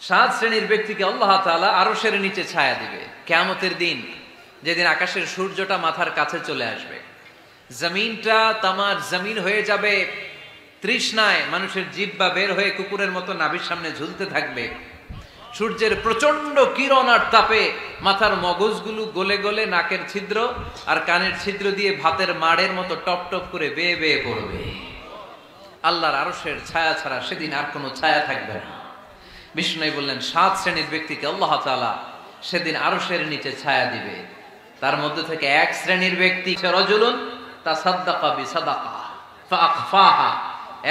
সাত শ্রেণীর ব্যক্তিকে আল্লাহ তাআলা আরশের নিচে ছায়া দিবে কিয়ামতের দিন, যেদিন আকাশের সূর্যটা মাথার কাছে চলে আসবে, জমিনটা তামার জমিন হয়ে যাবে তৃষ্ণায়, মানুষের জিহ্বা বের হয়ে কুকুরের মতো নাভির সামনে ঝুলতে থাকবে, সূর্যের প্রচন্ড কিরণ আর তাপে মাথার মগজগুলো গলে গলে নাকের ছিদ্র আর কানের ছিদ্র দিয়ে ভাতের মাড়ের মতো টপ টপ করে বেয়ে বেয়ে পড়বে। আল্লাহর আরশের ছায়া ছাড়া সেদিন আর কোনো ছায়া থাকবে না। বিষ্ণু বললেন সাত শ্রেণীর ব্যক্তিকে আল্লাহ তাআলা সেদিন আরশের নিচে ছায়া দিবে। তার মধ্যে থেকে এক শ্রেণীর ব্যক্তি রাজুলুন তাসাদ্দাকা বিসাদাকা ফাআখফাহা,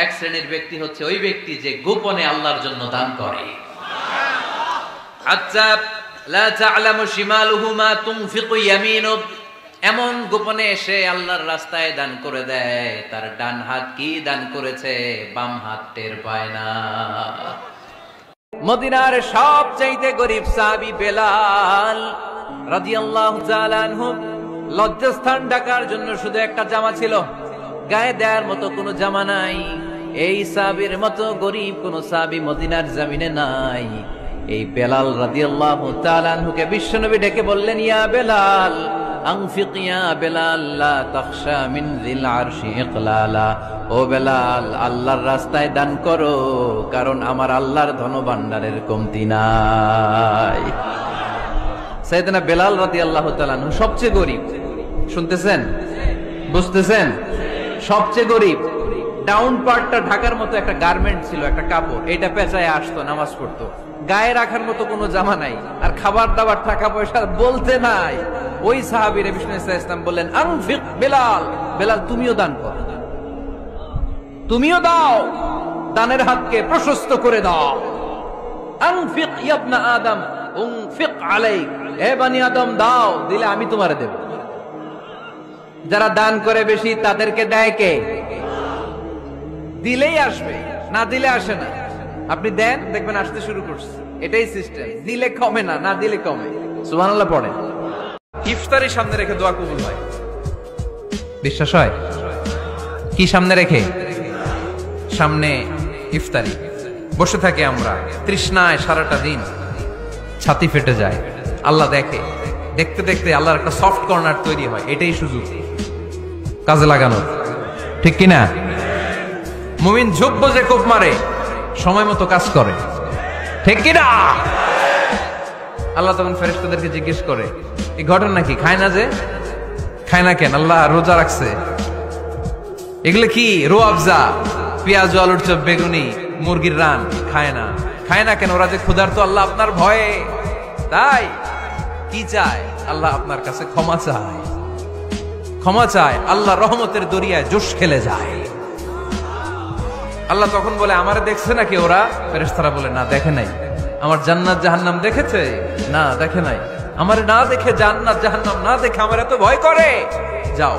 এক শ্রেণীর ব্যক্তি হচ্ছে ওই ব্যক্তি যে গোপনে আল্লাহর জন্য দান করে। হাত্তা লা তা'লামু শিমালুহু মা তুনফিকু ইয়ামিনুহু, এমন গোপনে এসে আল্লাহর রাস্তায় দান করে দেয়, তার ডান হাত কি দান করেছে বাম হাত টের পায় না। মদিনার সবচাইতে গরীব সাহাবী বেলাল রাদিয়াল্লাহু তাআলা আনহু, লজ্জাস্থান ঢাকার জন্য শুধু একটা জামা ছিল, গায়ে দেওয়ার মতো কোনো জামা নাই। এই সাহাবীর মতো গরীব কোন সাহাবী মদিনার জমিনে নাই। এই বেলাল রাদিয়াল্লাহু তাআলা আনহুকে বিশ্বনবী ডেকে বললেন, ইয়া বেলাল আনফিক ইয়া বেলাল লা তাখশা মিন যিল আরশি ইকলালা, ও বেলাল আল্লাহর রাস্তায় দান করো, কারণ আমার আল্লাহর ধনভাণ্ডারের কমতি নাই। সাইয়েদনা বেলাল রাদিয়াল্লাহু তাআলা আনহু সবচেয়ে গরীব, শুনতেছেন বুঝতেছেন, সবচেয়ে গরীব। ডাউন পার্টটা ঢাকার মতো একটা গার্মেন্ট ছিল, একটা কাপড়, এটা পেঁচায় আসতো, নামাজ পড়তো, গায়ে রাখার মতো কোনো জামা নাই, আর খাবার দাবার টাকা পয়সা বলতে নাই। ওই সাহাবীর বিষ্ণু ইসলাম বললেন, আনফিক বেলাল, বেলাল তুমিও দান করো, তুমিও দাও, দানের হাতকে প্রশস্ত করে দাও। আনফিক ইয়া ইবনা আদম উনফিক আলাইক, হে বনি আদম দাও, দিলে আমি তোমারে দেব। যারা দান করে বেশি তাদেরকে দেয় কে? দিলেই আসবে, না দিলে আসে না। আপনি দেন, দেখবেন আসতে শুরু করছে, এটাই সিস্টেম। দিলে কমে না, না দিলে কমে। সুবহানাল্লাহ পড়েন। ইফতারি সামনে রেখে দোয়া কবুল হয়, বিশ্বাস হয়? কি সামনে রেখে? সামনে ইফতারি। বসে থাকি আমরা তৃষ্ণায় সারাটা দিন, ছাতি ফেটে যায়। আল্লাহ দেখে, দেখতে দেখতে আল্লাহর একটা সফট কর্নার তৈরি হয়। এটাই সুযোগ কাজে লাগানোর, ঠিক কিনা? মুমিন ঝুঁকবো যে কোপ মারে, সময় মতো কাজ করে, ঠিক কিনা? আল্লাহ তখন ফেরেশতাদেরকে জিজ্ঞেস করে, এই ঘটনা কি? খায় না যে? খায় না কেন? আল্লাহ রোজা রাখছে, এগুলো কি? রোয়াবজা, পেঁয়াজ, আলুর চপ, বেগুনি, মুরগির রান, খায় না। খায় না কেন? ওরা যে ক্ষুধার্ত, আল্লাহ আপনার ভয়ে। তাই কি চায়? আল্লাহ আপনার কাছে ক্ষমা চায়, ক্ষমা চায়। আল্লাহ রহমতের দরিয়ায় জোশ খেলে যায়। আল্লাহ তখন বলে, আমারে দেখছে নাকি ওরা? ফেরেশতারা বলে, না দেখে নাই। আমার জান্নাত জাহান্নাম দেখেছে? না দেখে নাই। আমারে না দেখে, জান্নাত জাহান্নাম না দেখে আমার এত ভয় করে। যাও,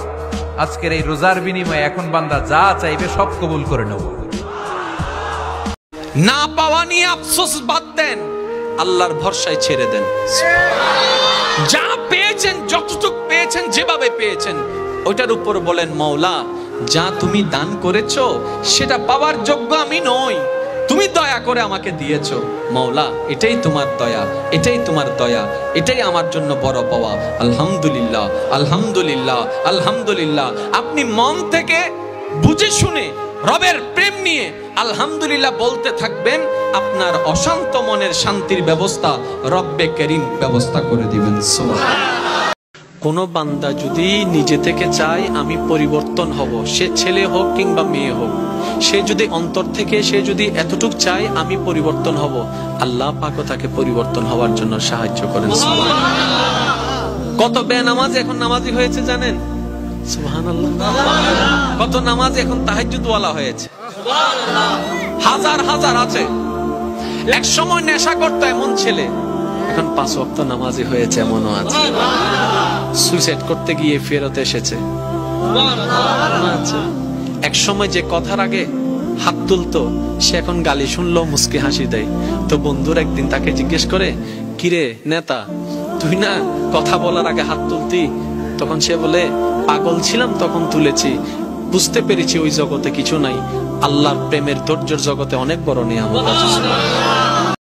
আজকের এই রোজার বিনিময়ে এখন বান্দা যা চাইবে সব কবুল করে নেব। না পাওয়া নিয়ে আফসোস বাদ দেন, আল্লাহর ভরসায় ছেড়ে দেন। যা পেয়েছেন, যতটুকু পেয়েছেন, যেভাবে পেয়েছেন, ওইটার উপর বলেন, মাওলা যা তুমি দান করেছো সেটা পাওয়ার যোগ্য আমি নই, তুমি দয়া করে আমাকে দিয়েছো। মাওলা এটাই তোমার দয়া, এটাই তোমার দয়া, এটাই আমার জন্য বড় পাওয়া। আলহামদুলিল্লাহ, আলহামদুলিল্লাহ, আলহামদুলিল্লাহ। আপনি মন থেকে বুঝে শুনে রবের প্রেম নিয়ে আলহামদুলিল্লাহ বলতে থাকবেন, আপনার অশান্ত মনের শান্তির ব্যবস্থা রব্বে করিম ব্যবস্থা করে দিবেন। সুবহানাল্লাহ। কোন বান্দা যদি নিজে থেকে চায় আমি পরিবর্তন হব, সে ছেলে হোক কিংবা মেয়ে হোক, সে যদি অন্তর থেকে সে যদি এতটুক চায় আমি পরিবর্তন হব, আল্লাহ পাকও তাকে পরিবর্তন হওয়ার জন্য সাহায্য করেন। সুবহানাল্লাহ। কত বেনামাজ এখন নামাজি হয়েছে জানেন? সুবহানাল্লাহ। কত নামাজ এখন তাহাজ্জুদ ওয়ালা হয়েছে? সুবহানাল্লাহ। হাজার হাজার আছে। এক সময় নেশা করতো এমন ছেলে, এখন 5 ওয়াক্ত নামাজি হয়েছে এমনও আছে। সুইসাইড করতে গিয়ে ফেরত এসেছে। এক সময় যে কথার আগে হাত তুলতো, সে এখন গালি শুনলো মুস্কি হাসি দেয়। তো বন্ধুর একদিন তাকে জিজ্ঞেস করে, কিরে নেতা, তুই না কথা বলার আগে হাত তুলতি? তখন সে বলে, পাগল ছিলাম তখন তুলেছি, বুঝতে পেরেছি ওই জগতে কিছু নাই, আল্লাহর প্রেমের ধৈর্যের জগতে অনেক বড় নিয়ামত আছে।